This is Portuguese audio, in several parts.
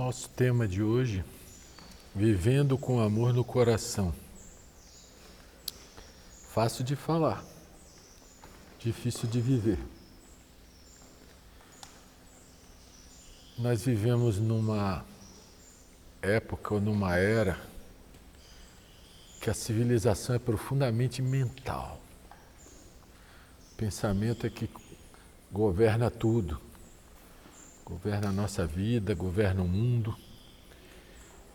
Nosso tema de hoje, vivendo com amor no coração. Fácil de falar, difícil de viver. Nós vivemos numa época ou numa era que a civilização é profundamente mental. O pensamento é que governa tudo. Governa a nossa vida, governa o mundo.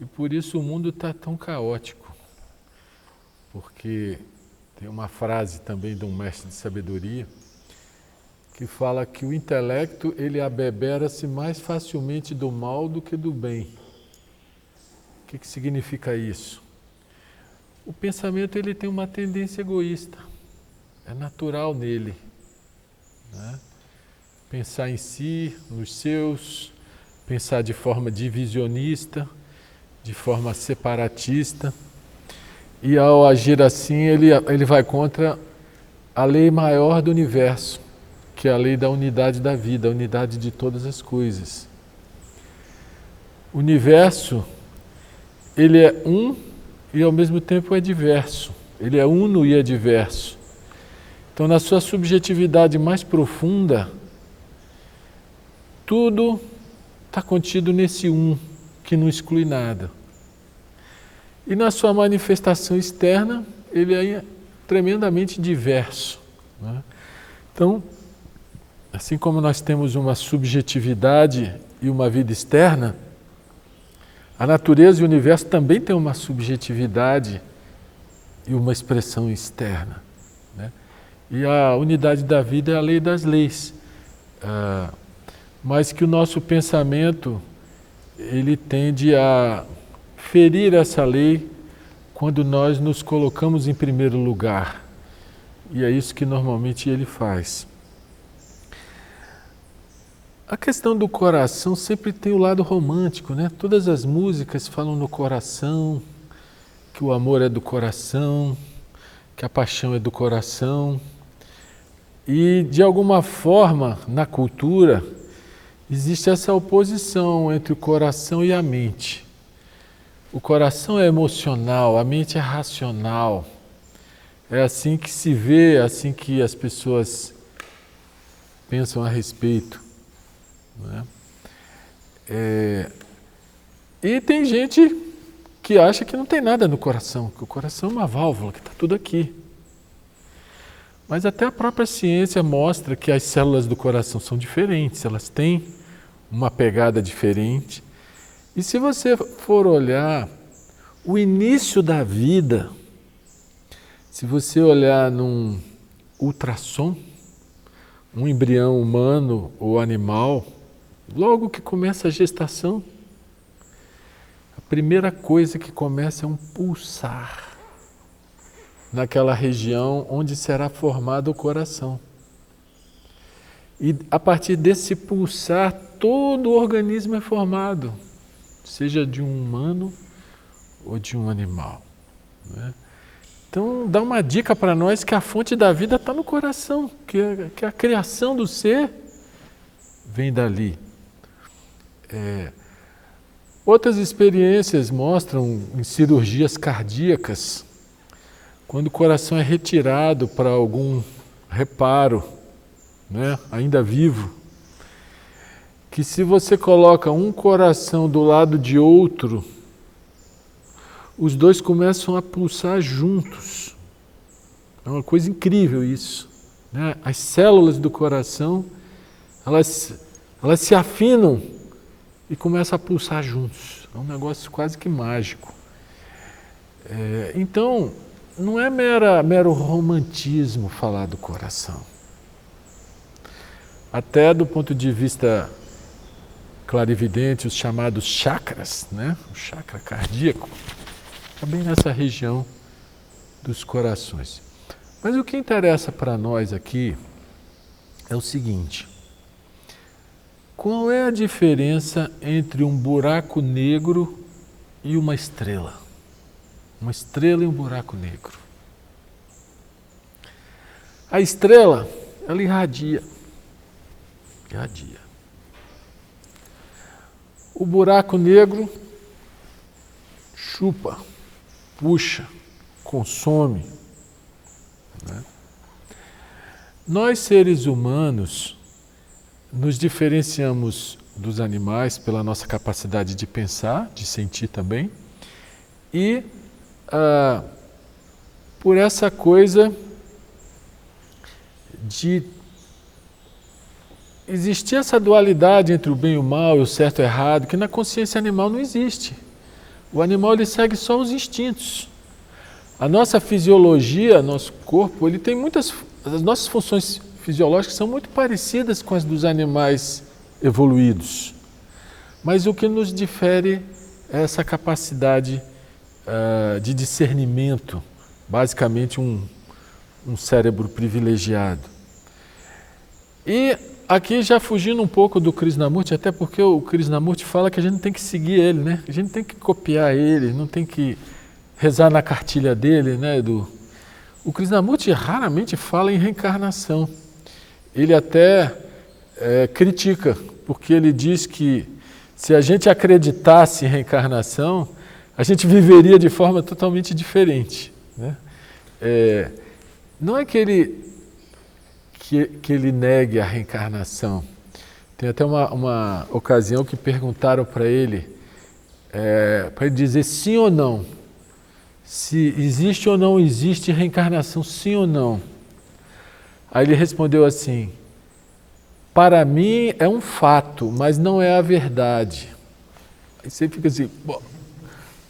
E por isso o mundo está tão caótico. Porque tem uma frase também de um mestre de sabedoria que fala que o intelecto ele abebera-se mais facilmente do mal do que do bem. O que significa isso? O pensamento ele tem uma tendência egoísta. É natural nele, né? Pensar em si, nos seus, pensar de forma divisionista, de forma separatista. E ao agir assim, ele vai contra a lei maior do universo, que é a lei da unidade da vida, a unidade de todas as coisas. O universo, ele é um e ao mesmo tempo é diverso. Ele é uno e é diverso. Então, na sua subjetividade mais profunda, tudo está contido nesse um, que não exclui nada. E na sua manifestação externa, ele é tremendamente diverso, né? Então, assim como nós temos uma subjetividade e uma vida externa, a natureza e o universo também têm uma subjetividade e uma expressão externa, né? E a unidade da vida é a lei das leis. Mas que o nosso pensamento ele tende a ferir essa lei quando nós nos colocamos em primeiro lugar. E é isso que normalmente ele faz. A questão do coração sempre tem o lado romântico, né? Todas as músicas falam no coração, que o amor é do coração, que a paixão é do coração. E de alguma forma, na cultura, existe essa oposição entre o coração e a mente. O coração é emocional, a mente é racional. É assim que se vê, é assim que as pessoas pensam a respeito, né? E tem gente que acha que não tem nada no coração, que o coração é uma válvula, que está tudo aqui. Mas até a própria ciência mostra que as células do coração são diferentes, elas têm uma pegada diferente. E se você for olhar o início da vida, se você olhar num ultrassom, um embrião humano ou animal, logo que começa a gestação, a primeira coisa que começa é um pulsar naquela região onde será formado o coração. E a partir desse pulsar, todo o organismo é formado, seja de um humano ou de um animal, né? Então, dá uma dica para nós que a fonte da vida está no coração, que a criação do ser vem dali. Outras experiências mostram em cirurgias cardíacas, quando o coração é retirado para algum reparo, né, ainda vivo, que se você coloca um coração do lado de outro, os dois começam a pulsar juntos. É uma coisa incrível isso, né? As células do coração, elas se afinam e começam a pulsar juntos. É um negócio quase que mágico. Então, não é mero romantismo falar do coração. Até do ponto de vista clarividente, os chamados chakras, né? O chakra cardíaco, está bem nessa região dos corações. Mas o que interessa para nós aqui é o seguinte: qual é a diferença entre um buraco negro e uma estrela? Uma estrela e um buraco negro. A estrela, ela irradia. O buraco negro chupa, puxa, consome, né? Nós, seres humanos, nos diferenciamos dos animais pela nossa capacidade de pensar, de sentir também, e por essa coisa de existir essa dualidade entre o bem e o mal, e o certo e o errado, que na consciência animal não existe. O animal ele segue só os instintos. A nossa fisiologia, nosso corpo, ele tem as nossas funções fisiológicas são muito parecidas com as dos animais evoluídos. Mas o que nos difere é essa capacidade de discernimento, basicamente um cérebro privilegiado. E aqui já fugindo um pouco do Krishnamurti, até porque o Krishnamurti fala que a gente não tem que seguir ele, né? A gente tem que copiar ele, não tem que rezar na cartilha dele, né? O Krishnamurti raramente fala em reencarnação. Ele até critica, porque ele diz que se a gente acreditasse em reencarnação, a gente viveria de forma totalmente diferente, né? Não é que ele negue a reencarnação. Tem até uma ocasião que perguntaram para ele dizer sim ou não, se existe ou não existe reencarnação, sim ou não. Aí ele respondeu assim: para mim é um fato, mas não é a verdade. Aí você fica assim,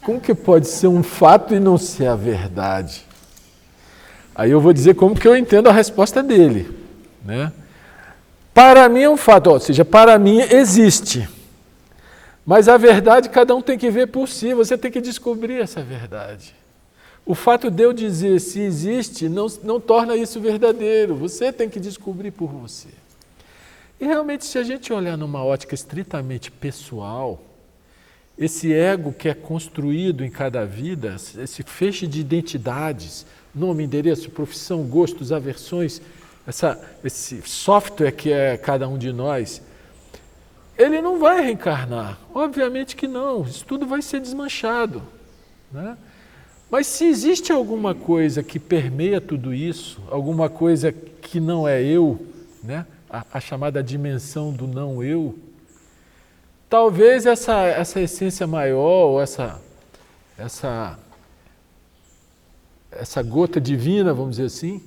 como que pode ser um fato e não ser a verdade? Aí eu vou dizer como que eu entendo a resposta dele, né? Para mim é um fato, ou seja, para mim existe. Mas a verdade cada um tem que ver por si, você tem que descobrir essa verdade. O fato de eu dizer se existe não torna isso verdadeiro, você tem que descobrir por você. E realmente, se a gente olhar numa ótica estritamente pessoal, esse ego que é construído em cada vida, esse feixe de identidades, nome, endereço, profissão, gostos, aversões, esse software que é cada um de nós, ele não vai reencarnar. Obviamente que não, isso tudo vai ser desmanchado, né? Mas se existe alguma coisa que permeia tudo isso, alguma coisa que não é eu, né? A chamada dimensão do não eu, talvez essa essência maior, ou essa gota divina, vamos dizer assim,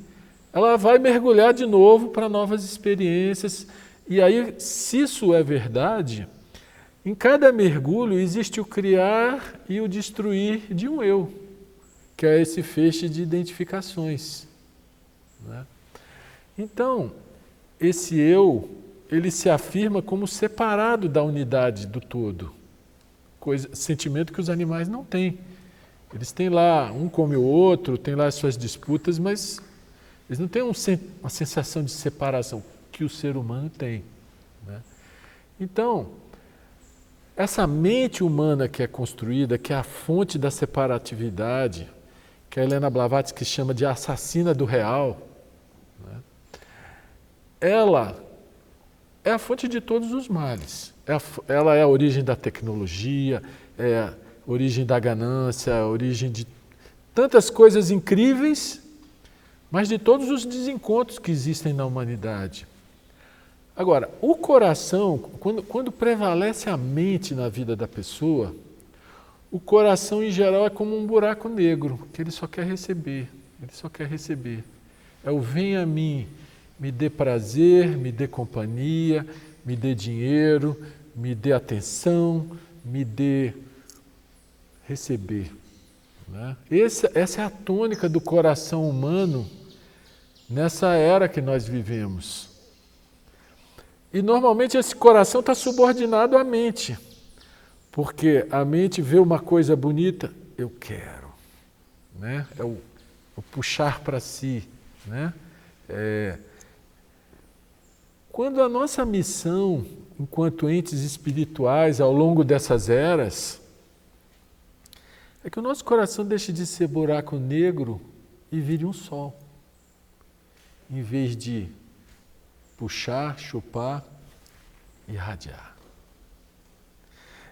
ela vai mergulhar de novo para novas experiências. E aí, se isso é verdade, em cada mergulho existe o criar e o destruir de um eu, que é esse feixe de identificações, né? Então, esse eu, ele se afirma como separado da unidade do todo, sentimento que os animais não têm. Eles têm lá, um come o outro, tem lá as suas disputas, mas eles não têm uma sensação de separação que o ser humano tem, né? Então, essa mente humana que é construída, que é a fonte da separatividade, que a Helena Blavatsky chama de assassina do real, né? Ela é a fonte de todos os males. Ela é a origem da tecnologia, é a origem da ganância, a origem de tantas coisas incríveis, mas de todos os desencontros que existem na humanidade. Agora, o coração, quando prevalece a mente na vida da pessoa, o coração em geral é como um buraco negro, que ele só quer receber, ele só quer receber. É o venha a mim, me dê prazer, me dê companhia, me dê dinheiro, me dê atenção, me dê receber, né? Essa é a tônica do coração humano nessa era que nós vivemos. E normalmente esse coração está subordinado à mente, porque a mente vê uma coisa bonita, eu quero, né? É o puxar para si, né? Quando a nossa missão, enquanto entes espirituais, ao longo dessas eras, é que o nosso coração deixe de ser buraco negro e vire um sol, em vez de puxar, chupar e irradiar.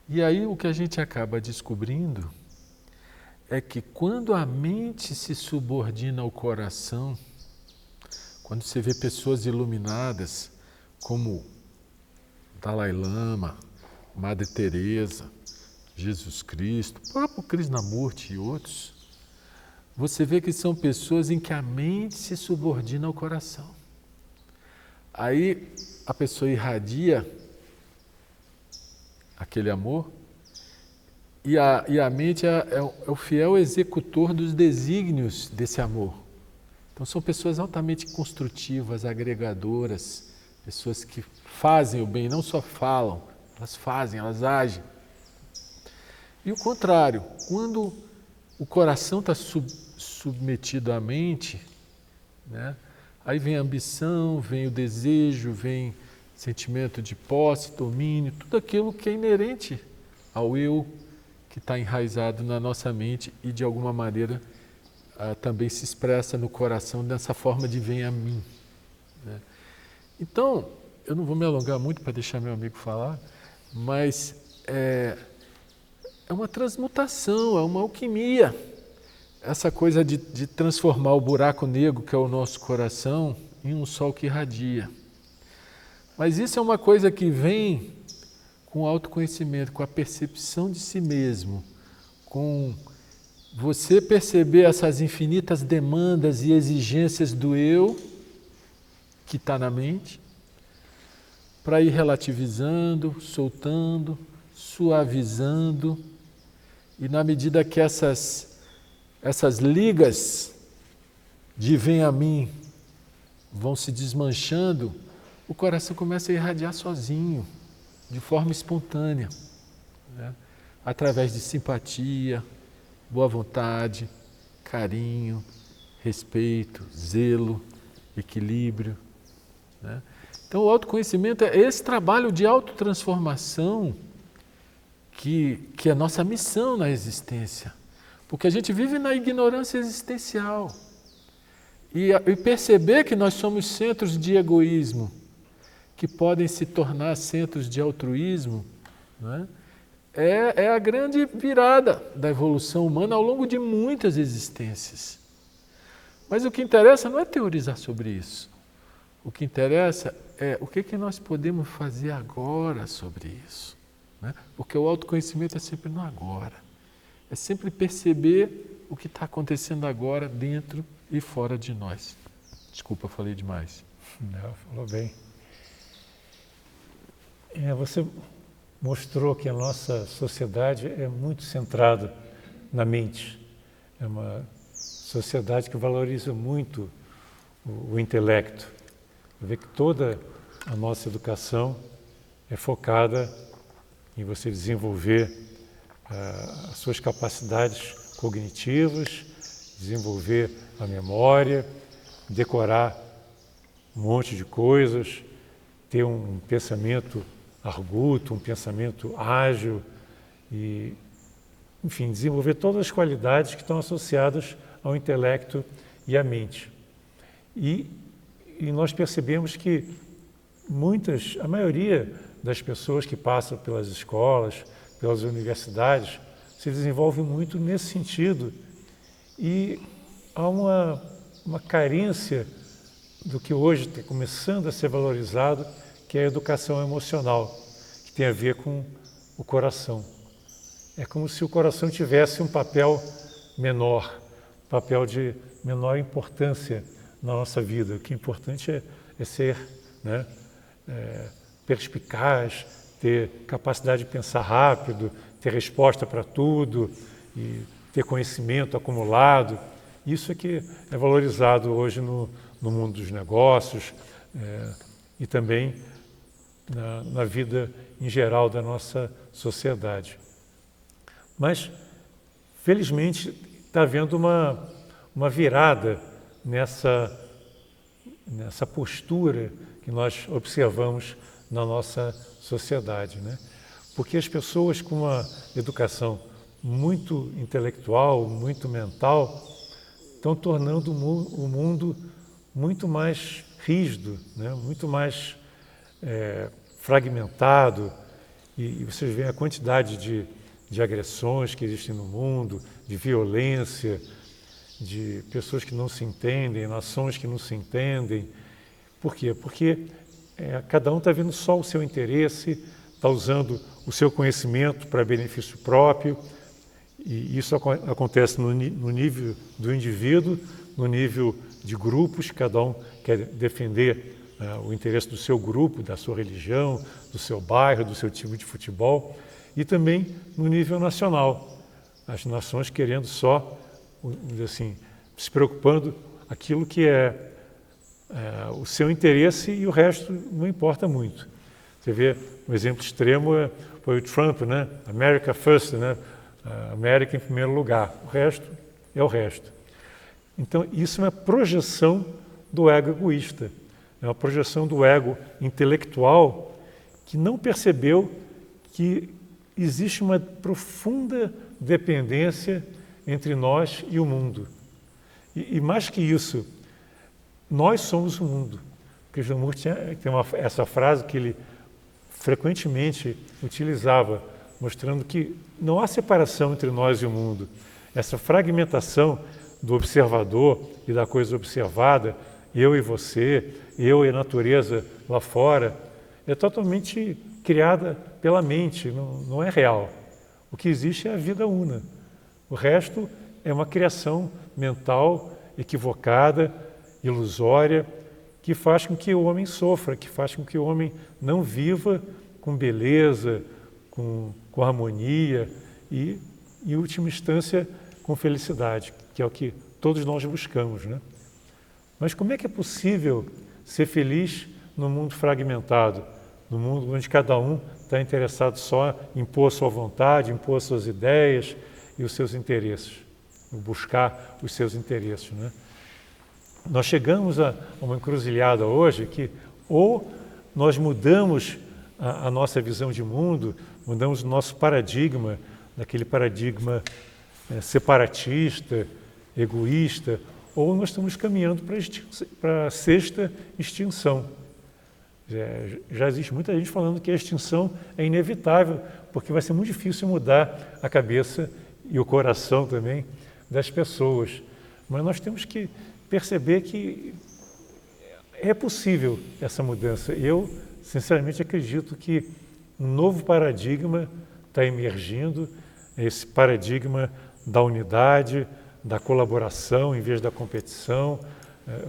E aí o que a gente acaba descobrindo é que quando a mente se subordina ao coração, quando você vê pessoas iluminadas como Dalai Lama, Madre Teresa, Jesus Cristo, o próprio Krishnamurti e outros, você vê que são pessoas em que a mente se subordina ao coração. Aí a pessoa irradia aquele amor e a mente é o fiel executor dos desígnios desse amor. Então são pessoas altamente construtivas, agregadoras, pessoas que fazem o bem, não só falam, elas fazem, elas agem. E o contrário, quando o coração está submetido à mente, né, aí vem a ambição, vem o desejo, vem sentimento de posse, domínio, tudo aquilo que é inerente ao eu, que está enraizado na nossa mente e de alguma maneira também se expressa no coração dessa forma de vem a mim. Né? Então, eu não vou me alongar muito para deixar meu amigo falar, mas é uma transmutação, é uma alquimia. Essa coisa de transformar o buraco negro que é o nosso coração em um sol que irradia. Mas isso é uma coisa que vem com o autoconhecimento, com a percepção de si mesmo, com você perceber essas infinitas demandas e exigências do eu que está na mente, para ir relativizando, soltando, suavizando, e na medida que essas ligas de vem a mim vão se desmanchando, o coração começa a irradiar sozinho, de forma espontânea, né? Através de simpatia, boa vontade, carinho, respeito, zelo, equilíbrio. Né? Então o autoconhecimento é esse trabalho de autotransformação que é nossa missão na existência. Porque a gente vive na ignorância existencial. E perceber que nós somos centros de egoísmo, que podem se tornar centros de altruísmo, não é? É a grande virada da evolução humana ao longo de muitas existências. Mas o que interessa não é teorizar sobre isso. O que interessa é o que nós podemos fazer agora sobre isso. Né? Porque o autoconhecimento é sempre no agora. É sempre perceber o que está acontecendo agora dentro e fora de nós. Desculpa, falei demais. Não, falou bem. Você mostrou que a nossa sociedade é muito centrada na mente. É uma sociedade que valoriza muito o intelecto. Vê que toda a nossa educação é focada em você desenvolver as suas capacidades cognitivas, desenvolver a memória, decorar um monte de coisas, ter um pensamento arguto, um pensamento ágil e, enfim, desenvolver todas as qualidades que estão associadas ao intelecto e à mente. E nós percebemos que a maioria das pessoas que passam pelas escolas, pelas universidades, se desenvolve muito nesse sentido. E há uma carência do que hoje está começando a ser valorizado, que é a educação emocional, que tem a ver com o coração. É como se o coração tivesse um papel menor, papel de menor importância na nossa vida. O que é importante é ser, né, perspicaz, ter capacidade de pensar rápido, ter resposta para tudo e ter conhecimento acumulado. Isso é que é valorizado hoje no mundo dos negócios e também na vida em geral da nossa sociedade. Mas, felizmente, está havendo uma virada nessa postura que nós observamos na nossa sociedade, né? Porque as pessoas com uma educação muito intelectual, muito mental, estão tornando o mundo muito mais rígido, né? Muito mais fragmentado E vocês veem a quantidade de agressões que existem no mundo, de violência, de pessoas que não se entendem, nações que não se entendem. Por quê? Porque cada um está vendo só o seu interesse, está usando o seu conhecimento para benefício próprio, e isso acontece no nível do indivíduo, no nível de grupos, cada um quer defender o interesse do seu grupo, da sua religião, do seu bairro, do seu time de futebol, e também no nível nacional, as nações querendo só, assim, se preocupando aquilo que é o seu interesse e o resto não importa muito. Você vê, um exemplo extremo foi o Trump, né? America first, né? América em primeiro lugar, o resto é o resto. Então, isso é uma projeção do ego egoísta, é uma projeção do ego intelectual que não percebeu que existe uma profunda dependência entre nós e o mundo. E mais que isso, nós somos o mundo. Krishnamurti tem essa frase que ele frequentemente utilizava, mostrando que não há separação entre nós e o mundo. Essa fragmentação do observador e da coisa observada, eu e você, eu e a natureza lá fora, é totalmente criada pela mente, não é real. O que existe é a vida una. O resto é uma criação mental equivocada, ilusória, que faz com que o homem sofra, que faz com que o homem não viva com beleza, com harmonia e, em última instância, com felicidade, que é o que todos nós buscamos, né? Mas como é que é possível ser feliz num mundo fragmentado, num mundo onde cada um está interessado só em impor a sua vontade, impor as suas ideias e os seus interesses, buscar os seus interesses, né? Nós chegamos a uma encruzilhada hoje que ou nós mudamos a nossa visão de mundo, mudamos o nosso paradigma, daquele paradigma separatista, egoísta, ou nós estamos caminhando para a sexta extinção. Já existe muita gente falando que a extinção é inevitável, porque vai ser muito difícil mudar a cabeça e o coração também das pessoas. Mas nós temos que perceber que é possível essa mudança. Eu, sinceramente, acredito que um novo paradigma está emergindo, esse paradigma da unidade, da colaboração em vez da competição,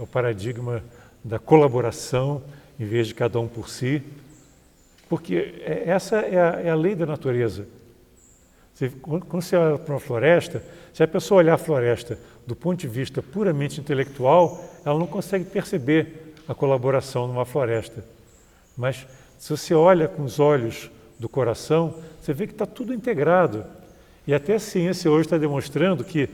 o paradigma da colaboração em vez de cada um por si, porque essa é a lei da natureza. Quando você olha para uma floresta, se a pessoa olhar a floresta do ponto de vista puramente intelectual, ela não consegue perceber a colaboração numa floresta. Mas se você olha com os olhos do coração, você vê que está tudo integrado. E até a ciência hoje está demonstrando que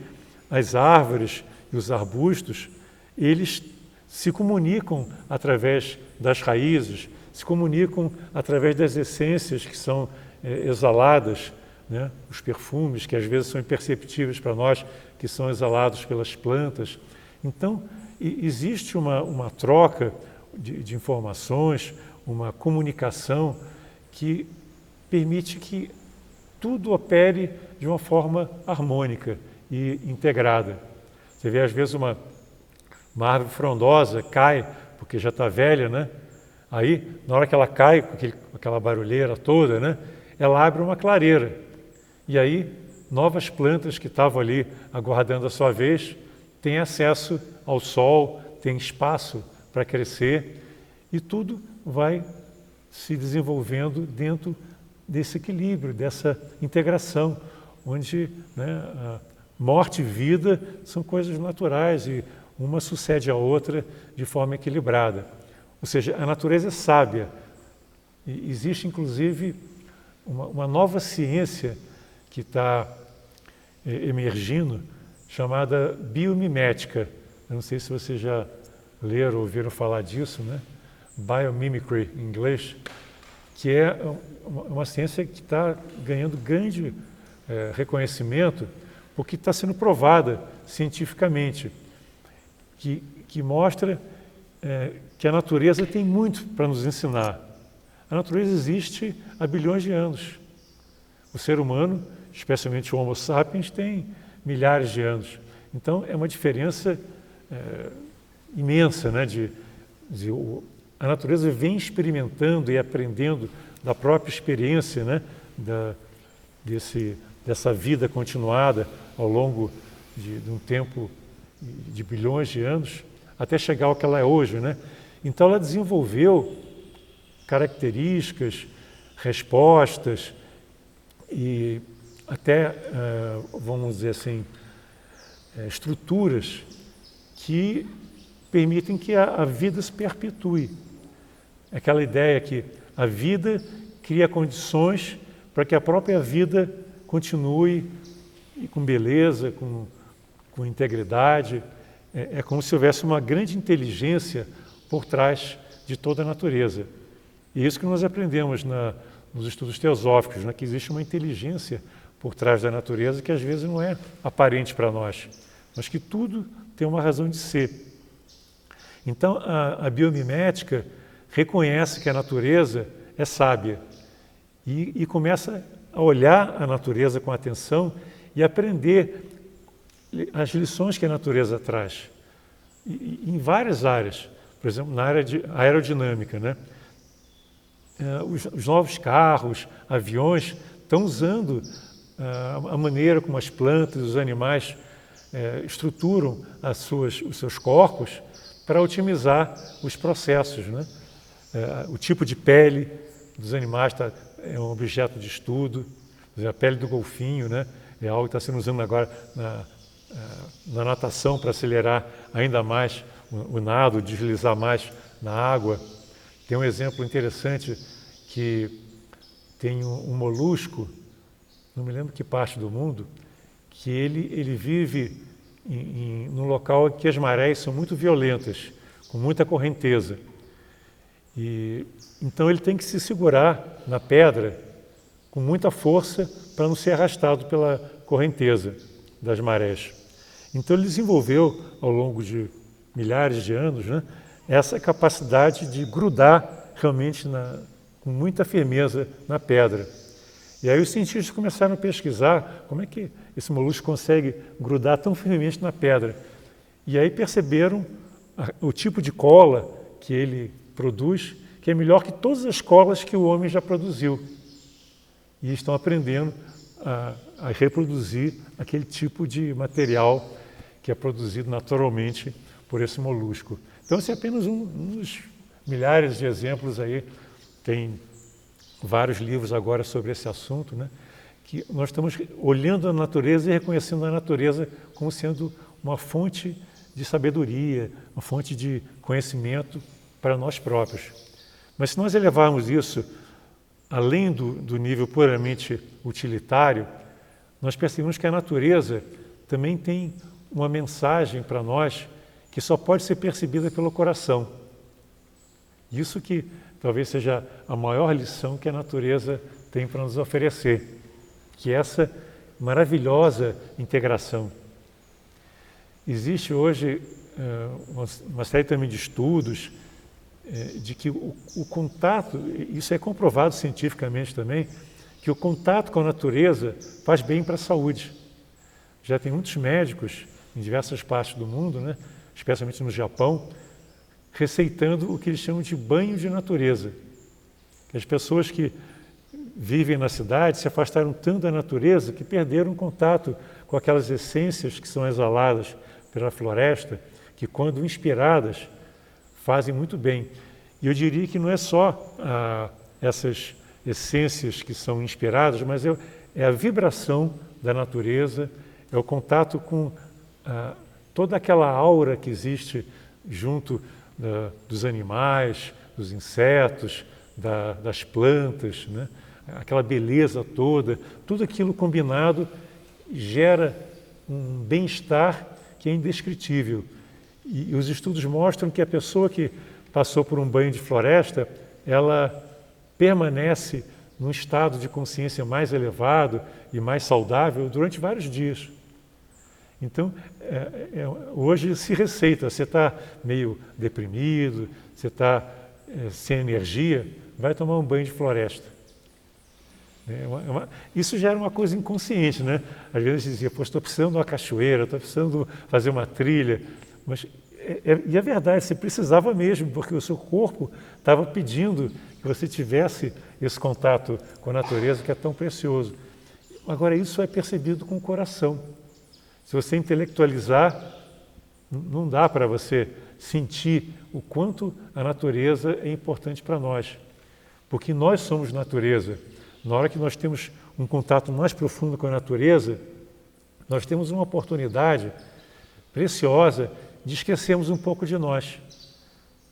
as árvores e os arbustos, eles se comunicam através das raízes, se comunicam através das essências que são exaladas, né? Os perfumes que às vezes são imperceptíveis para nós, que são exalados pelas plantas. Então, existe uma troca de informações, uma comunicação que permite que tudo opere de uma forma harmônica e integrada. Você vê, às vezes, uma árvore frondosa cai, porque já está velha, né? Aí, na hora que ela cai, com aquela barulheira toda, né? Ela abre uma clareira. E aí, novas plantas que estavam ali aguardando a sua vez, têm acesso ao sol, têm espaço para crescer, e tudo vai se desenvolvendo dentro desse equilíbrio, dessa integração, onde, né, a morte e vida são coisas naturais e uma sucede à outra de forma equilibrada. Ou seja, a natureza é sábia. E existe, inclusive, uma nova ciência que está emergindo, chamada biomimética. Eu não sei se vocês já leram ou ouviram falar disso, né? Biomimicry, em inglês, que é uma ciência que está ganhando grande reconhecimento, porque está sendo provada cientificamente, que mostra que a natureza tem muito para nos ensinar. A a natureza existe há bilhões de anos. O ser humano, especialmente o Homo sapiens, tem milhares de anos. Então, é uma diferença imensa, né? A natureza vem experimentando e aprendendo da própria experiência, né? Dessa vida continuada ao longo de um tempo de bilhões de anos, até chegar ao que ela é hoje, né? Então, ela desenvolveu características, respostas e até, vamos dizer assim, estruturas que permitem que a vida se perpetue. Aquela ideia que a vida cria condições para que a própria vida continue com beleza, com integridade. É como se houvesse uma grande inteligência por trás de toda a natureza. E isso que nós aprendemos nos estudos teosóficos, né? Que existe uma inteligência por trás da natureza que às vezes não é aparente para nós, mas que tudo tem uma razão de ser. Então, a biomimética reconhece que a natureza é sábia e começa a olhar a natureza com atenção e aprender as lições que a natureza traz. Em várias áreas, por exemplo, na área de aerodinâmica, né? Os novos carros, aviões, estão usando a maneira como as plantas e os animais estruturam os seus corpos para otimizar os processos, né? O tipo de pele dos animais é um objeto de estudo. A pele do golfinho, né? É algo que está sendo usado agora na natação para acelerar ainda mais o nado, deslizar mais na água. Tem um exemplo interessante que tem um molusco, não me lembro que parte do mundo, que ele vive num local em que as marés são muito violentas, com muita correnteza. Então ele tem que se segurar na pedra com muita força para não ser arrastado pela correnteza das marés. Então ele desenvolveu, ao longo de milhares de anos, né, essa capacidade de grudar realmente com muita firmeza na pedra. E aí os cientistas começaram a pesquisar como é que esse molusco consegue grudar tão firmemente na pedra. E aí perceberam o tipo de cola que ele produz, que é melhor que todas as colas que o homem já produziu. E estão aprendendo a reproduzir aquele tipo de material que é produzido naturalmente por esse molusco. Então, esse é apenas um dos milhares de exemplos aí. Tem vários livros agora sobre esse assunto, né? Que nós estamos olhando a natureza e reconhecendo a natureza como sendo uma fonte de sabedoria, uma fonte de conhecimento para nós próprios. Mas se nós elevarmos isso além do nível puramente utilitário, nós percebemos que a natureza também tem uma mensagem para nós que só pode ser percebida pelo coração. Isso que talvez seja a maior lição que a natureza tem para nos oferecer, que é essa maravilhosa integração. Existe hoje uma série também de estudos de que o contato, isso é comprovado cientificamente também, que o contato com a natureza faz bem para a saúde. Já tem muitos médicos em diversas partes do mundo, né, especialmente no Japão, receitando o que eles chamam de banho de natureza. As pessoas que vivem na cidade se afastaram tanto da natureza que perderam o contato com aquelas essências que são exaladas pela floresta, que quando inspiradas fazem muito bem. E eu diria que não é só essas essências que são inspiradas, mas é a vibração da natureza, é o contato com toda aquela aura que existe junto dos animais, dos insetos, das plantas, né? Aquela beleza toda, tudo aquilo combinado gera um bem-estar que é indescritível. E os estudos mostram que a pessoa que passou por um banho de floresta, ela permanece num estado de consciência mais elevado e mais saudável durante vários dias. Então, hoje se receita, você está meio deprimido, você está sem energia, vai tomar um banho de floresta. Isso já era uma coisa inconsciente, né? Às vezes dizia, pô, estou precisando de uma cachoeira, estou precisando fazer uma trilha. Mas, e é verdade, você precisava mesmo, porque o seu corpo estava pedindo que você tivesse esse contato com a natureza que é tão precioso. Agora, isso é percebido com o coração. Se você intelectualizar, não dá para você sentir o quanto a natureza é importante para nós. Porque nós somos natureza. Na hora que nós temos um contato mais profundo com a natureza, nós temos uma oportunidade preciosa de esquecermos um pouco de nós.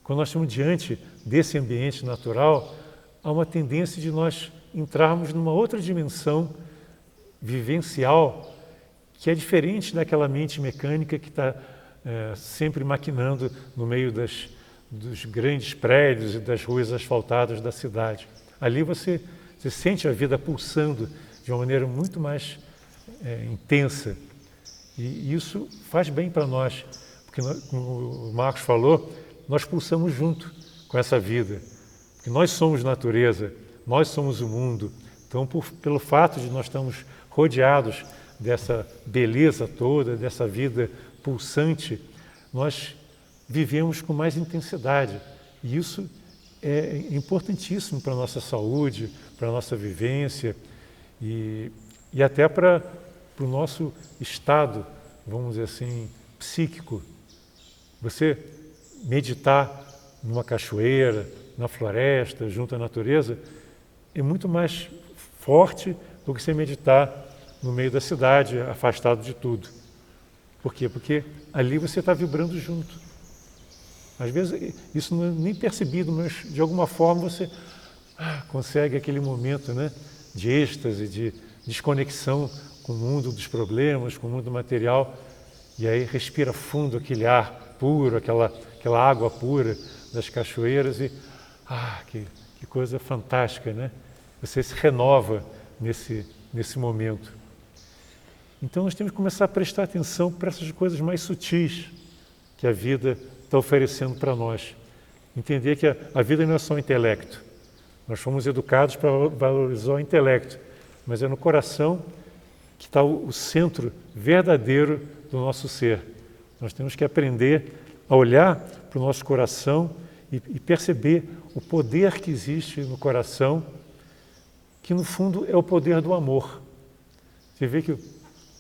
Quando nós estamos diante desse ambiente natural, há uma tendência de nós entrarmos numa outra dimensão vivencial que é diferente daquela mente mecânica que está sempre maquinando no meio dos grandes prédios e das ruas asfaltadas da cidade. Ali você sente a vida pulsando de uma maneira muito mais intensa. E isso faz bem para nós, porque, como o Marcos falou, nós pulsamos junto com essa vida. Porque nós somos natureza, nós somos o mundo. Então, pelo fato de nós estarmos rodeados dessa beleza toda, dessa vida pulsante, nós vivemos com mais intensidade. E isso é importantíssimo para a nossa saúde, para a nossa vivência e até para o nosso estado, vamos dizer assim, psíquico. Você meditar numa cachoeira, na floresta, junto à natureza, é muito mais forte do que você meditar no meio da cidade, afastado de tudo. Por quê? Porque ali você está vibrando junto. Às vezes isso não é nem percebido, mas de alguma forma você consegue aquele momento, né, de êxtase, de desconexão com o mundo dos problemas, com o mundo material, e aí respira fundo aquele ar puro, aquela água pura das cachoeiras e que coisa fantástica, né? Você se renova nesse momento. Então nós temos que começar a prestar atenção para essas coisas mais sutis que a vida está oferecendo para nós. Entender que a vida não é só o intelecto. Nós fomos educados para valorizar o intelecto, mas é no coração que está o centro verdadeiro do nosso ser. Nós temos que aprender a olhar para o nosso coração e perceber o poder que existe no coração, que no fundo é o poder do amor. Você vê que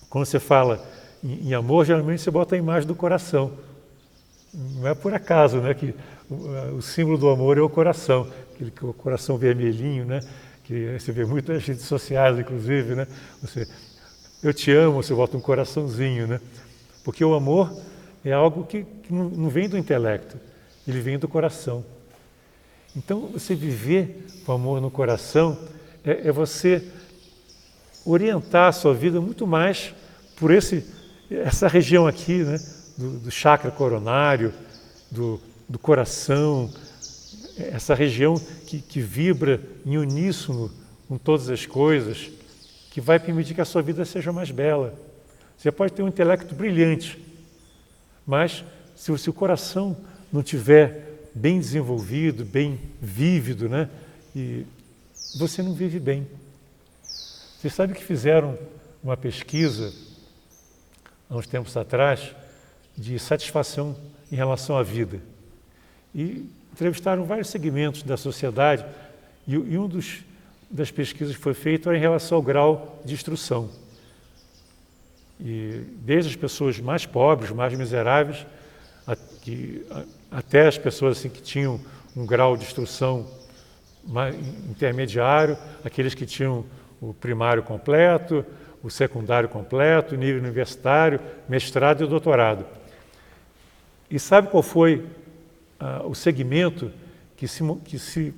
quando você fala em amor, geralmente você bota a imagem do coração. Não é por acaso, né, que o símbolo do amor é o coração, o coração vermelhinho, né, que você vê muito nas redes sociais, inclusive, né, eu te amo, você bota um coraçãozinho, né, porque o amor é algo que não vem do intelecto, ele vem do coração. Então, você viver com amor no coração é você orientar a sua vida muito mais por essa região aqui, né, do chakra coronário, do coração, essa região que vibra em uníssono com todas as coisas, que vai permitir que a sua vida seja mais bela. Você pode ter um intelecto brilhante, mas se o coração não estiver bem desenvolvido, bem vívido, né, e você não vive bem. Você sabe que fizeram uma pesquisa há uns tempos atrás de satisfação em relação à vida. E entrevistaram vários segmentos da sociedade e um das pesquisas que foi feito era em relação ao grau de instrução. E desde as pessoas mais pobres, mais miseráveis, até as pessoas assim, que tinham um grau de instrução intermediário, aqueles que tinham o primário completo, o secundário completo, o nível universitário, mestrado e doutorado. E sabe qual foi o segmento que se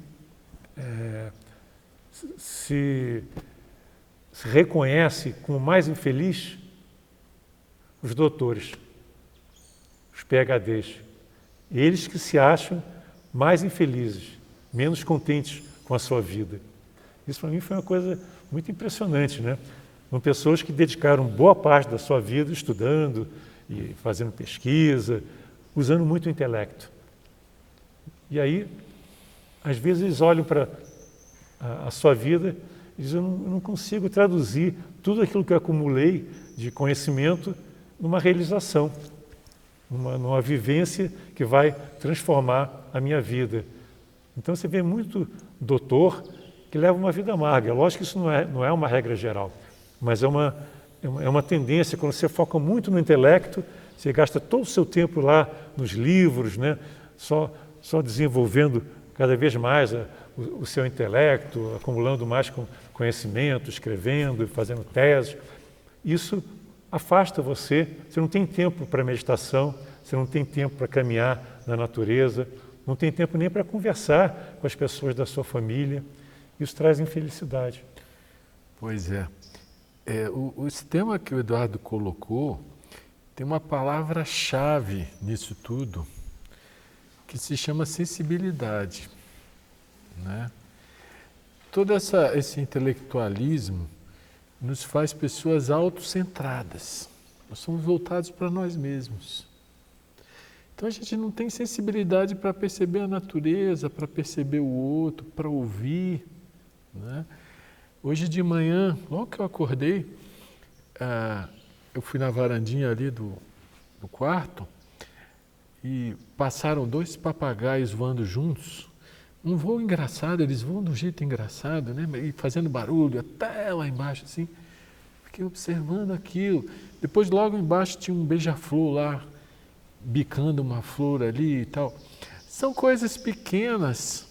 reconhece como mais infeliz? Os doutores, os PhDs. Eles que se acham mais infelizes, menos contentes com a sua vida. Isso para mim foi uma coisa muito impressionante, né? São pessoas que dedicaram boa parte da sua vida estudando e fazendo pesquisa, usando muito o intelecto. E aí às vezes eles olham para a sua vida e dizem, eu não consigo traduzir tudo aquilo que eu acumulei de conhecimento numa realização, numa vivência que vai transformar a minha vida. Então você vê muito doutor que leva uma vida amarga. Lógico que isso não é uma regra geral, mas é uma tendência. Quando você foca muito no intelecto, você gasta todo o seu tempo lá nos livros, né? Só desenvolvendo cada vez mais o seu intelecto, acumulando mais conhecimento, escrevendo, fazendo teses. Isso afasta você não tem tempo para meditação, você não tem tempo para caminhar na natureza, não tem tempo nem para conversar com as pessoas da sua família. Isso traz infelicidade. Pois é. Esse tema que o Eduardo colocou tem uma palavra-chave nisso tudo, que se chama sensibilidade, né? Todo esse intelectualismo nos faz pessoas autocentradas. Nós somos voltados para nós mesmos. Então a gente não tem sensibilidade para perceber a natureza, para perceber o outro, para ouvir, né? Hoje de manhã, logo que eu acordei, eu fui na varandinha ali do quarto e passaram 2 papagaios voando juntos. Um voo engraçado, eles voam de um jeito engraçado, né? E fazendo barulho até lá embaixo, assim. Fiquei observando aquilo. Depois, logo embaixo, tinha um beija-flor lá, bicando uma flor ali e tal. São coisas pequenas,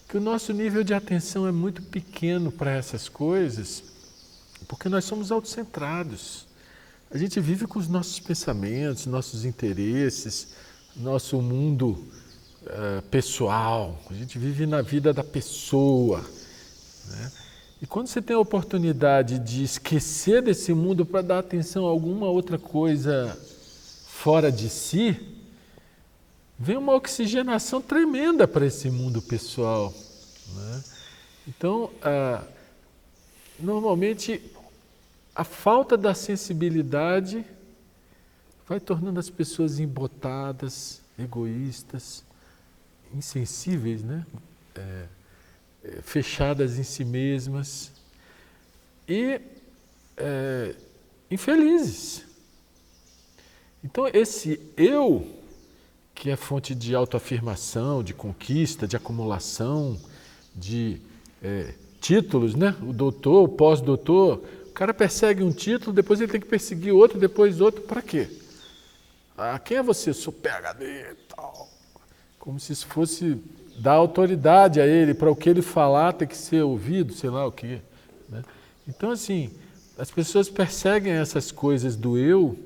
que o nosso nível de atenção é muito pequeno para essas coisas, porque nós somos autocentrados. A gente vive com os nossos pensamentos, nossos interesses, nosso mundo pessoal. A gente vive na vida da pessoa, né? E quando você tem a oportunidade de esquecer desse mundo para dar atenção a alguma outra coisa fora de si, vem uma oxigenação tremenda para esse mundo pessoal, né? Então, normalmente, a falta da sensibilidade vai tornando as pessoas embotadas, egoístas, insensíveis, né? Fechadas em si mesmas e infelizes. Então, esse eu, que é fonte de autoafirmação, de conquista, de acumulação, de títulos, né? O doutor, o pós-doutor, o cara persegue um título, depois ele tem que perseguir outro, depois outro, para quê? Quem é você? Sou PhD e tal. Como se isso fosse dar autoridade a ele, para o que ele falar tem que ser ouvido, sei lá o quê, né? Então, assim, as pessoas perseguem essas coisas do eu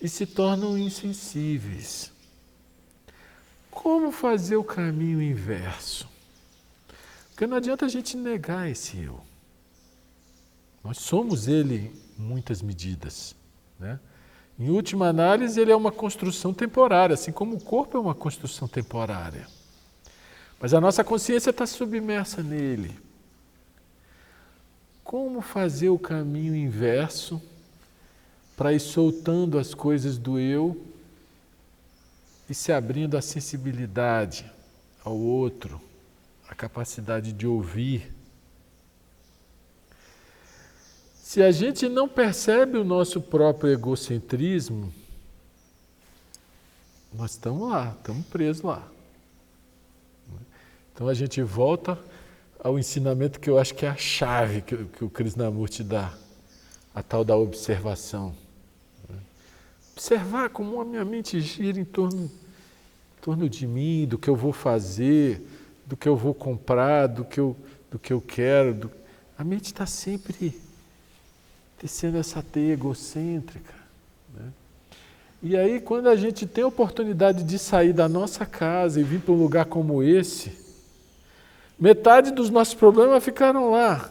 e se tornam insensíveis. Como fazer o caminho inverso? Porque não adianta a gente negar esse eu. Nós somos ele em muitas medidas, né? Em última análise, ele é uma construção temporária, assim como o corpo é uma construção temporária. Mas a nossa consciência está submersa nele. Como fazer o caminho inverso para ir soltando as coisas do eu e se abrindo à sensibilidade ao outro, à capacidade de ouvir? Se a gente não percebe o nosso próprio egocentrismo, nós estamos lá, estamos presos lá. Então a gente volta ao ensinamento que eu acho que é a chave que o Krishnamurti dá, a tal da observação. Observar como a minha mente gira em torno de mim, do que eu vou fazer, do que eu vou comprar, do que eu quero. A mente está sempre tecendo essa teia egocêntrica, né? E aí, quando a gente tem a oportunidade de sair da nossa casa e vir para um lugar como esse, metade dos nossos problemas ficaram lá.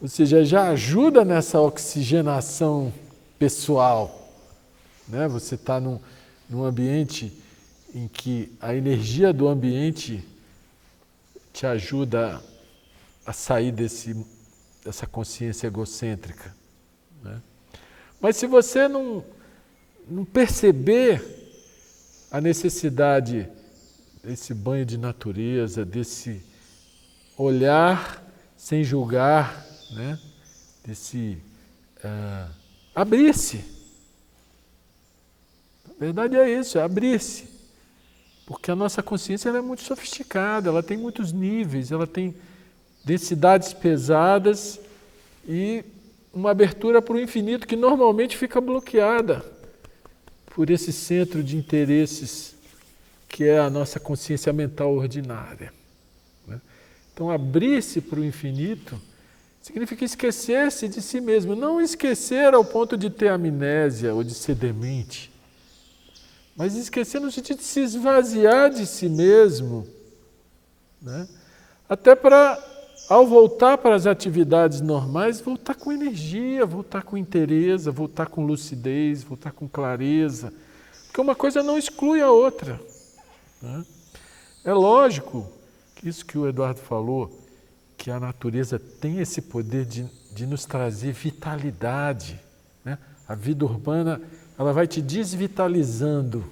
Ou seja, já ajuda nessa oxigenação pessoal, né? Você está num ambiente em que a energia do ambiente te ajuda a sair dessa consciência egocêntrica, né? Mas se você não perceber a necessidade esse banho de natureza, desse olhar sem julgar, né? Desse abrir-se. A verdade é isso, é abrir-se. Porque a nossa consciência ela é muito sofisticada, ela tem muitos níveis, ela tem densidades pesadas e uma abertura para o infinito que normalmente fica bloqueada por esse centro de interesses que é a nossa consciência mental ordinária. Né? Então, abrir-se para o infinito significa esquecer-se de si mesmo, não esquecer ao ponto de ter amnésia ou de ser demente, mas esquecer no sentido de se esvaziar de si mesmo, né? Até para, ao voltar para as atividades normais, voltar com energia, voltar com interesse, voltar com lucidez, voltar com clareza, porque uma coisa não exclui a outra. Né? É lógico que isso que o Eduardo falou, que a natureza tem esse poder de nos trazer vitalidade. Né? A vida urbana ela vai te desvitalizando.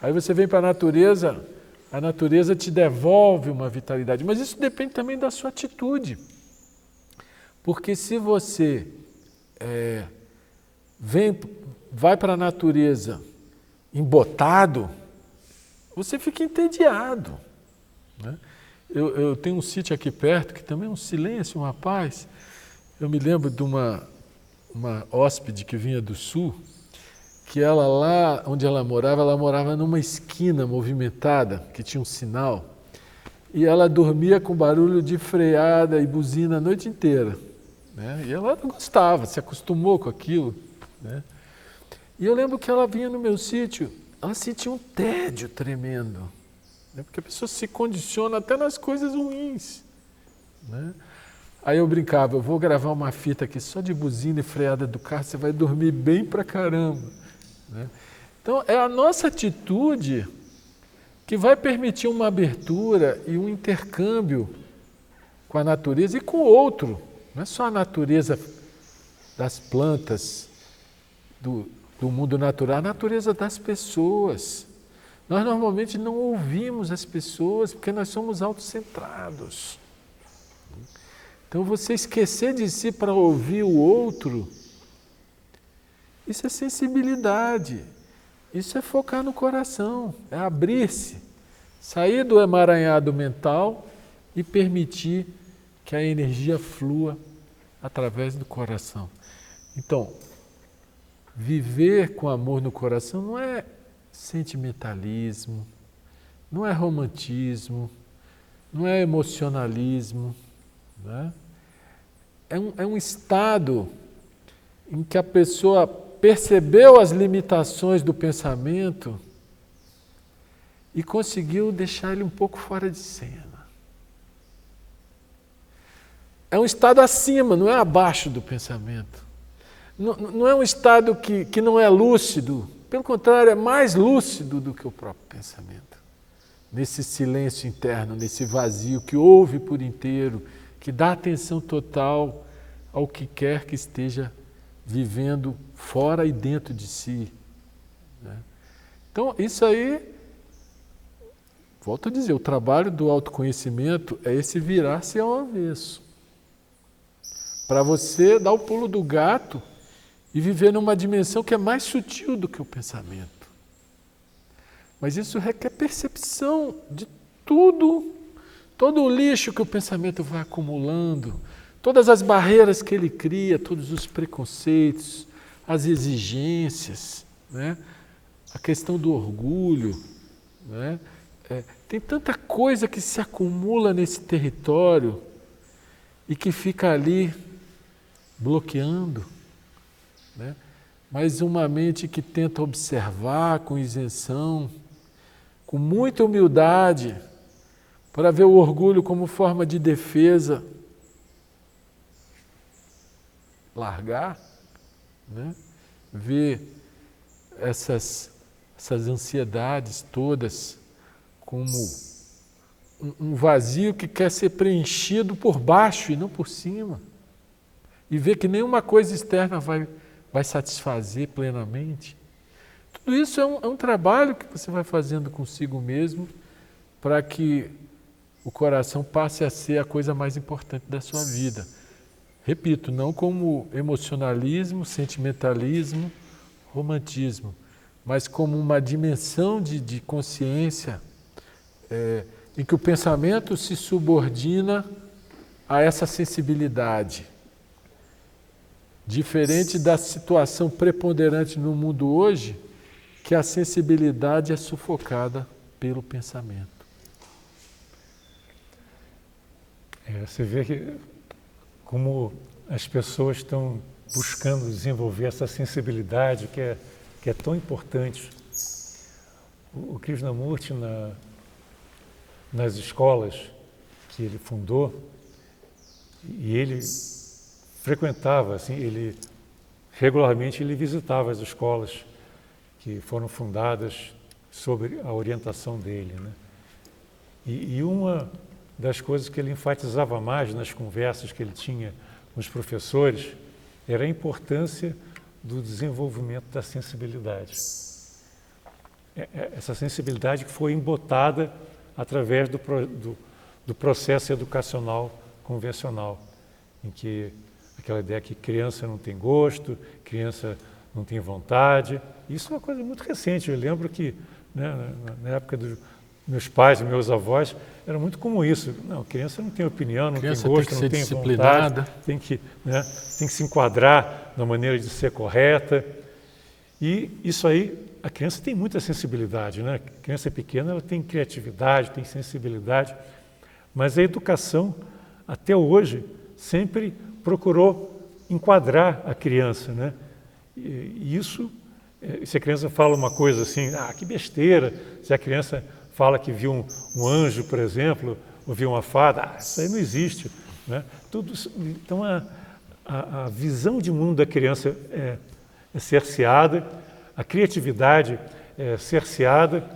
Aí você vem para a natureza te devolve uma vitalidade. Mas isso depende também da sua atitude. Porque se você vai para a natureza embotado, você fica entediado. Né? Eu tenho um sítio aqui perto que também é um silêncio, uma paz. Eu me lembro de uma hóspede que vinha do sul, que ela lá onde ela morava numa esquina movimentada, que tinha um sinal, e ela dormia com barulho de freada e buzina a noite inteira. Né? E ela gostava, se acostumou com aquilo. Né? E eu lembro que ela vinha no meu sítio, ela sentia um tédio tremendo, né? Porque a pessoa se condiciona até nas coisas ruins. Né? Aí eu brincava, eu vou gravar uma fita aqui só de buzina e freada do carro, você vai dormir bem pra caramba. Né? Então é a nossa atitude que vai permitir uma abertura e um intercâmbio com a natureza e com o outro. Não é só a natureza das plantas, do mundo natural, a natureza das pessoas. Nós normalmente não ouvimos as pessoas porque nós somos autocentrados. Então você esquecer de si para ouvir o outro, isso é sensibilidade, isso é focar no coração, é abrir-se, sair do emaranhado mental e permitir que a energia flua através do coração. Então, viver com amor no coração não é sentimentalismo, não é romantismo, não é emocionalismo, né? É um estado em que a pessoa percebeu as limitações do pensamento e conseguiu deixar ele um pouco fora de cena. É um estado acima, não é abaixo do pensamento. Não é um estado que não é lúcido, pelo contrário, é mais lúcido do que o próprio pensamento. Nesse silêncio interno, nesse vazio que ouve por inteiro, que dá atenção total ao que quer que esteja vivendo fora e dentro de si. Né? Então, isso aí, volto a dizer, o trabalho do autoconhecimento é esse virar-se ao avesso. Para você dar o pulo do gato e viver numa dimensão que é mais sutil do que o pensamento. Mas isso requer percepção de tudo, todo o lixo que o pensamento vai acumulando, todas as barreiras que ele cria, todos os preconceitos, as exigências, né? A questão do orgulho. Né? Tem tanta coisa que se acumula nesse território e que fica ali bloqueando. Né? Mas uma mente que tenta observar com isenção, com muita humildade, para ver o orgulho como forma de defesa, largar, né? Ver essas ansiedades todas como um vazio que quer ser preenchido por baixo e não por cima. E ver que nenhuma coisa externa vai satisfazer plenamente. Tudo isso é um trabalho que você vai fazendo consigo mesmo para que o coração passe a ser a coisa mais importante da sua vida. Repito, não como emocionalismo, sentimentalismo, romantismo, mas como uma dimensão de consciência em que o pensamento se subordina a essa sensibilidade. Diferente da situação preponderante no mundo hoje, que a sensibilidade é sufocada pelo pensamento. Você vê que como as pessoas estão buscando desenvolver essa sensibilidade que é tão importante. O Krishnamurti, nas escolas que ele fundou, e ele frequentava, assim, regularmente ele visitava as escolas que foram fundadas sob a orientação dele, né? E uma das coisas que ele enfatizava mais nas conversas que ele tinha com os professores era a importância do desenvolvimento da sensibilidade. Essa sensibilidade que foi embotada através do processo educacional convencional, em que aquela ideia que criança não tem gosto, criança não tem vontade. Isso é uma coisa muito recente. Eu lembro que, né, na época dos meus pais e meus avós, era muito comum isso. Não, criança não tem opinião, não tem gosto, não tem vontade, tem que se enquadrar na maneira de ser correta. E isso aí, a criança tem muita sensibilidade, né? A criança pequena, ela tem criatividade, tem sensibilidade, mas a educação, até hoje, sempre procurou enquadrar a criança, né? E isso, se a criança fala uma coisa assim, que besteira, se a criança fala que viu um anjo, por exemplo, ou viu uma fada, isso aí não existe, né? Então, a visão de mundo da criança é cerceada, a criatividade é cerceada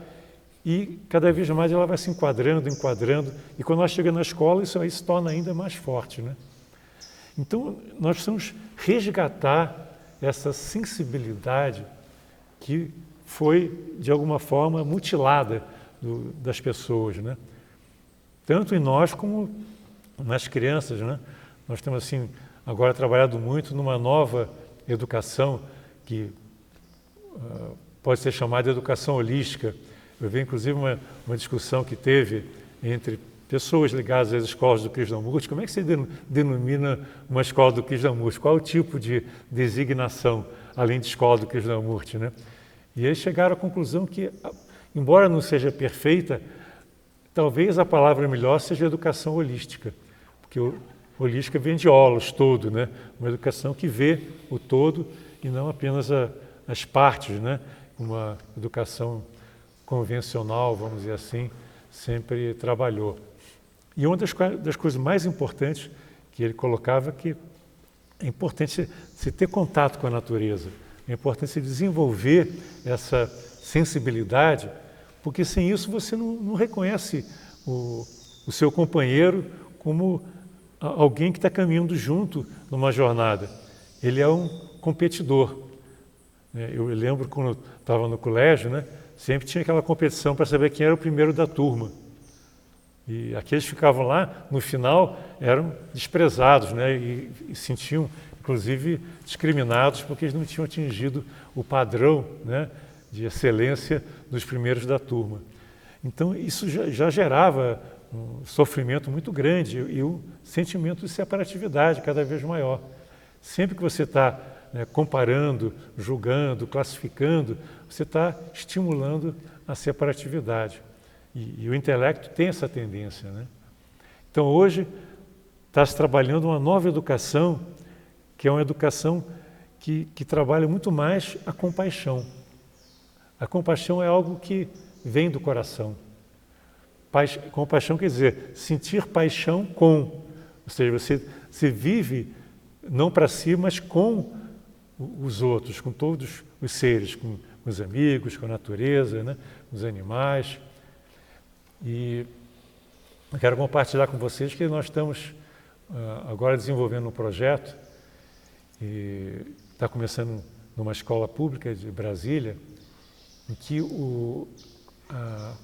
e cada vez mais ela vai se enquadrando, e quando ela chega na escola isso aí se torna ainda mais forte, né? Então, nós precisamos resgatar essa sensibilidade que foi, de alguma forma, mutilada das pessoas, né? Tanto em nós como nas crianças, né? Nós temos, assim, agora trabalhado muito numa nova educação que pode ser chamada de educação holística. Eu vi, inclusive, uma discussão que teve entre pessoas ligadas às escolas do Krishnamurti. Como é que se denomina uma escola do Krishnamurti? Qual é o tipo de designação, além de escola do Krishnamurti, né? E eles chegaram à conclusão que, embora não seja perfeita, talvez a palavra melhor seja educação holística, porque holística vem de holos, todo, né? Uma educação que vê o todo e não apenas as partes, né? Uma educação convencional, vamos dizer assim, sempre trabalhou. E uma das coisas mais importantes que ele colocava é que é importante se ter contato com a natureza, é importante se desenvolver essa sensibilidade, porque sem isso você não reconhece o seu companheiro como alguém que está caminhando junto numa jornada. Ele é um competidor. Eu lembro quando eu estava no colégio, né, sempre tinha aquela competição para saber quem era o primeiro da turma. E aqueles que ficavam lá, no final, eram desprezados, né, e sentiam, inclusive, discriminados porque eles não tinham atingido o padrão, né, de excelência dos primeiros da turma. Então, isso já gerava um sofrimento muito grande e um sentimento de separatividade cada vez maior. Sempre que você está comparando, julgando, classificando, você está estimulando a separatividade. E o intelecto tem essa tendência, né? Então, hoje, está se trabalhando uma nova educação, que é uma educação que trabalha muito mais a compaixão. A compaixão é algo que vem do coração. Compaixão quer dizer sentir paixão com, ou seja, você vive não para si, mas com os outros, com todos os seres, com os amigos, com a natureza, né? Com os animais. E eu quero compartilhar com vocês que nós estamos agora desenvolvendo um projeto, e está começando numa escola pública de Brasília, em que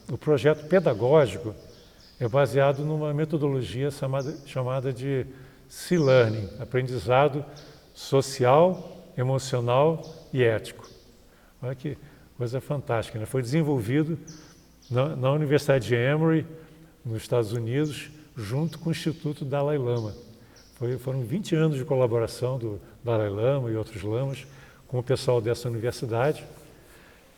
o projeto pedagógico é baseado numa metodologia chamada de C-Learning, aprendizado social, emocional e ético. Olha que coisa fantástica, né? Foi desenvolvido na Universidade de Emory, nos Estados Unidos, junto com o Instituto Dalai Lama. Foram 20 anos de colaboração do Dalai Lama e outros lamas com o pessoal dessa universidade,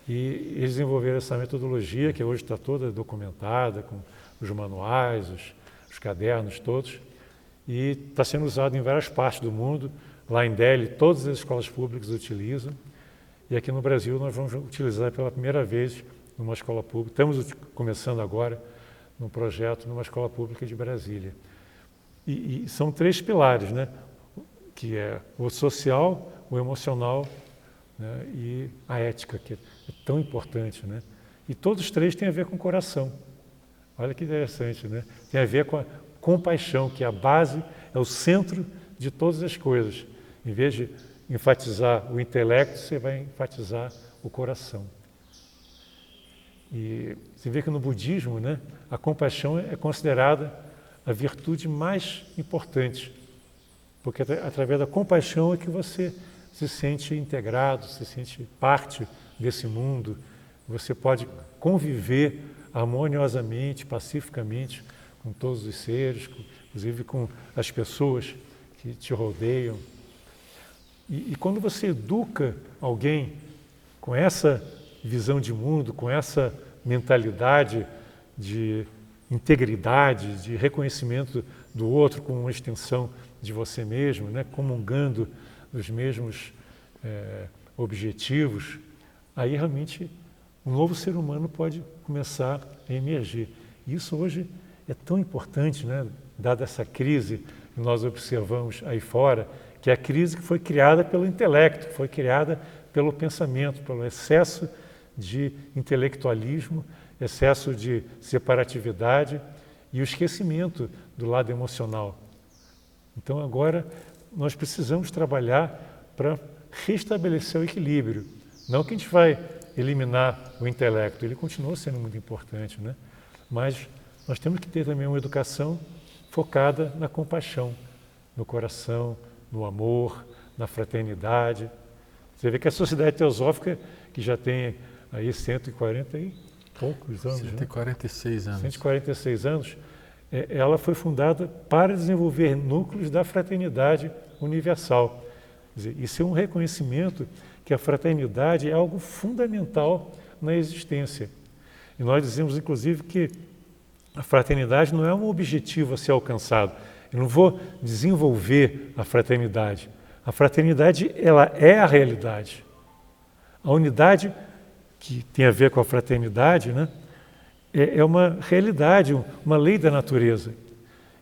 e eles desenvolveram essa metodologia que hoje está toda documentada, com os manuais, os cadernos todos, e está sendo usado em várias partes do mundo. Lá em Delhi, todas as escolas públicas utilizam, e aqui no Brasil nós vamos utilizar pela primeira vez numa escola pública. Estamos começando agora num projeto numa escola pública de Brasília. E são 3 pilares, né? Que é o social, o emocional, né? E a ética, que é tão importante, né? E todos os 3 têm a ver com o coração. Olha que interessante, né? Tem a ver com a compaixão, que é a base, é o centro de todas as coisas. Em vez de enfatizar o intelecto, você vai enfatizar o coração. E você vê que no budismo, né, a compaixão é considerada a virtude mais importante, porque através da compaixão é que você se sente integrado, se sente parte desse mundo, você pode conviver harmoniosamente, pacificamente com todos os seres, inclusive com as pessoas que te rodeiam. E quando você educa alguém com essa visão de mundo, com essa mentalidade de integridade, de reconhecimento do outro como uma extensão de você mesmo, né, comungando dos mesmos objetivos, aí realmente um novo ser humano pode começar a emergir. Isso hoje é tão importante, né, dada essa crise que nós observamos aí fora, que é a crise que foi criada pelo intelecto, que foi criada pelo pensamento, pelo excesso de intelectualismo, excesso de separatividade e o esquecimento do lado emocional. Então agora nós precisamos trabalhar para restabelecer o equilíbrio. Não que a gente vai eliminar o intelecto, ele continua sendo muito importante, né? Mas nós temos que ter também uma educação focada na compaixão, no coração, no amor, na fraternidade. Você vê que a sociedade teosófica, que já tem aí 140 e poucos anos, 146 né? anos. 146 anos, ela foi fundada para desenvolver núcleos da fraternidade universal. Quer dizer, isso é um reconhecimento que a fraternidade é algo fundamental na existência. E nós dizemos, inclusive, que a fraternidade não é um objetivo a ser alcançado. Eu não vou desenvolver a fraternidade. A fraternidade, ela é a realidade. A unidade que tem a ver com a fraternidade, né, é uma realidade, uma lei da natureza.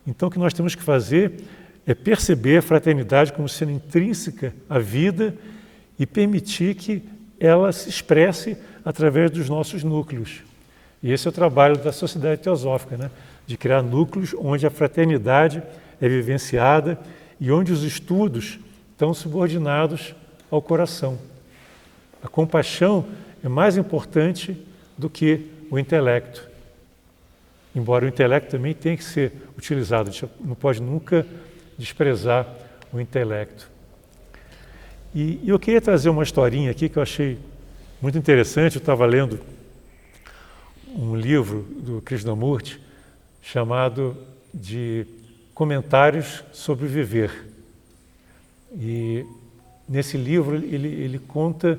Então, o que nós temos que fazer é perceber a fraternidade como sendo intrínseca à vida e permitir que ela se expresse através dos nossos núcleos. E esse é o trabalho da Sociedade Teosófica, né? De criar núcleos onde a fraternidade é vivenciada e onde os estudos estão subordinados ao coração. A compaixão é mais importante do que o intelecto. Embora o intelecto também tenha que ser utilizado, a gente não pode nunca desprezar o intelecto. E eu queria trazer uma historinha aqui que eu achei muito interessante. Eu estava lendo um livro do Krishnamurti chamado de Comentários sobre o Viver. E nesse livro ele conta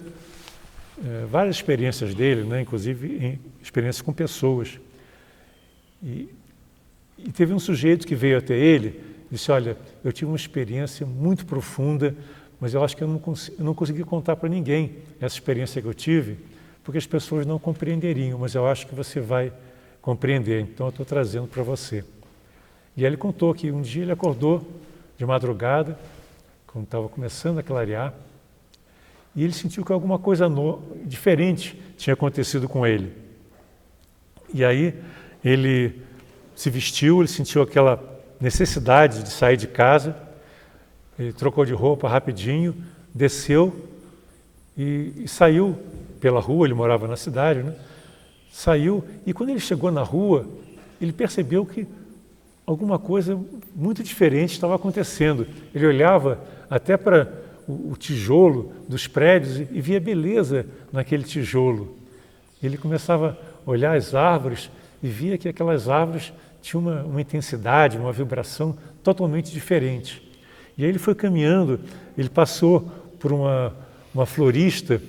várias experiências dele, né, inclusive experiências com pessoas. E teve um sujeito que veio até ele e disse: olha, eu tive uma experiência muito profunda, mas eu acho que eu não consegui contar para ninguém essa experiência que eu tive, porque as pessoas não compreenderiam, mas eu acho que você vai compreender, então eu estou trazendo para você. E aí ele contou que um dia ele acordou de madrugada, quando estava começando a clarear, e ele sentiu que alguma coisa diferente tinha acontecido com ele. E aí ele se vestiu, ele sentiu aquela necessidade de sair de casa, ele trocou de roupa rapidinho, desceu e saiu pela rua, ele morava na cidade, né? saiu e quando ele chegou na rua, ele percebeu que alguma coisa muito diferente estava acontecendo. Ele olhava até para o tijolo dos prédios e via beleza naquele tijolo. Ele começava a olhar as árvores e via que aquelas árvores tinham uma intensidade, uma vibração totalmente diferente. E aí ele foi caminhando, ele passou por uma florista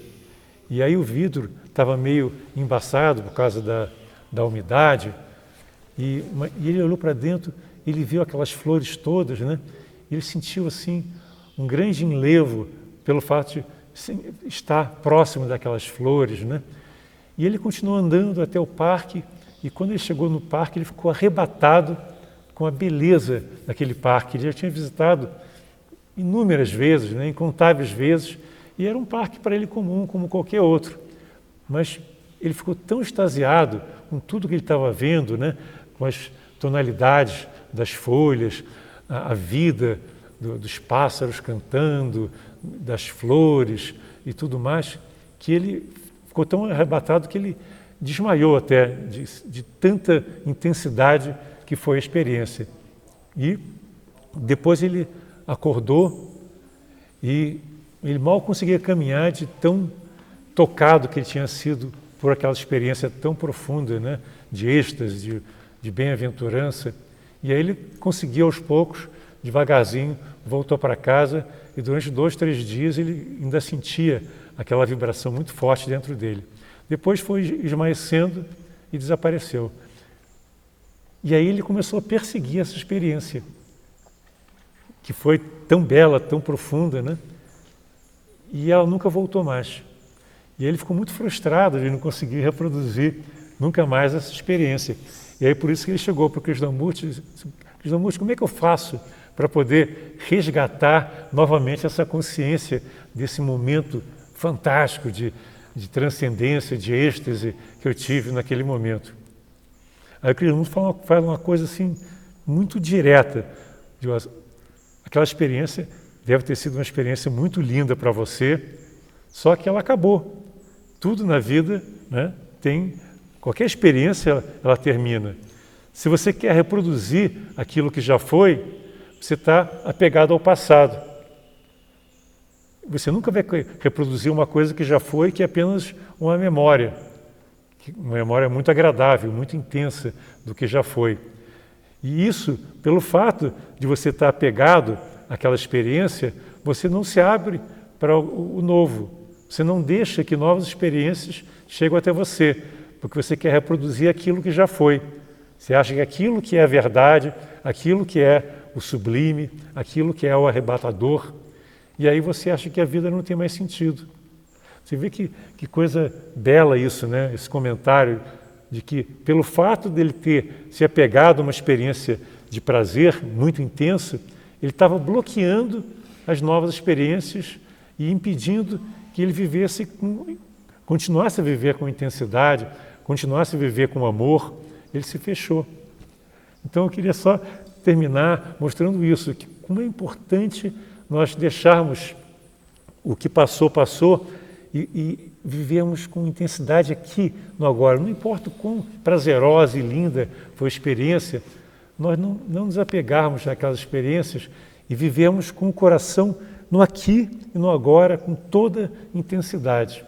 e aí o vidro estava meio embaçado por causa da umidade. E ele olhou para dentro, ele viu aquelas flores todas, né? E ele sentiu assim um grande enlevo pelo fato de estar próximo daquelas flores, né? E ele continuou andando até o parque e quando ele chegou no parque ele ficou arrebatado com a beleza daquele parque. Ele já tinha visitado inúmeras vezes, né? Incontáveis vezes, e era um parque para ele comum como qualquer outro. Mas ele ficou tão extasiado com tudo que ele estava vendo, né? Com as tonalidades das folhas, a vida dos pássaros cantando, das flores e tudo mais, que ele ficou tão arrebatado que ele desmaiou até de tanta intensidade que foi a experiência. E depois ele acordou e ele mal conseguia caminhar de tão tocado que ele tinha sido por aquela experiência tão profunda, né? De êxtase, de bem-aventurança. E aí ele conseguiu aos poucos, devagarzinho, voltou para casa e durante 2, 3 dias ele ainda sentia aquela vibração muito forte dentro dele. Depois foi esmaecendo e desapareceu. E aí ele começou a perseguir essa experiência, que foi tão bela, tão profunda, né? E ela nunca voltou mais. E ele ficou muito frustrado de não conseguir reproduzir nunca mais essa experiência. E aí por isso que ele chegou para o Krishnamurti e disse: Krishnamurti, como é que eu faço para poder resgatar novamente essa consciência desse momento fantástico de transcendência, de êxtase que eu tive naquele momento? Aí o Krishnamurti fala uma coisa assim muito direta. Aquela experiência deve ter sido uma experiência muito linda para você, só que ela acabou. Tudo na vida, né, qualquer experiência ela termina. Se você quer reproduzir aquilo que já foi, você está apegado ao passado. Você nunca vai reproduzir uma coisa que já foi, que é apenas uma memória muito agradável, muito intensa do que já foi. E isso, pelo fato de você estar apegado àquela experiência, você não se abre para o novo. Você não deixa que novas experiências cheguem até você, porque você quer reproduzir aquilo que já foi. Você acha que aquilo que é a verdade, aquilo que é o sublime, aquilo que é o arrebatador, e aí você acha que a vida não tem mais sentido. Você vê que coisa bela isso, né? Esse comentário de que, pelo fato dele ter se apegado a uma experiência de prazer muito intensa, ele estava bloqueando as novas experiências e impedindo que ele continuasse a viver com intensidade, continuasse a viver com amor. Ele se fechou. Então eu queria só terminar mostrando isso, que como é importante nós deixarmos o que passou, e vivemos com intensidade aqui no agora. Não importa o quão prazerosa e linda foi a experiência, nós não nos apegarmos àquelas experiências e vivemos com o coração no aqui e no agora, com toda intensidade.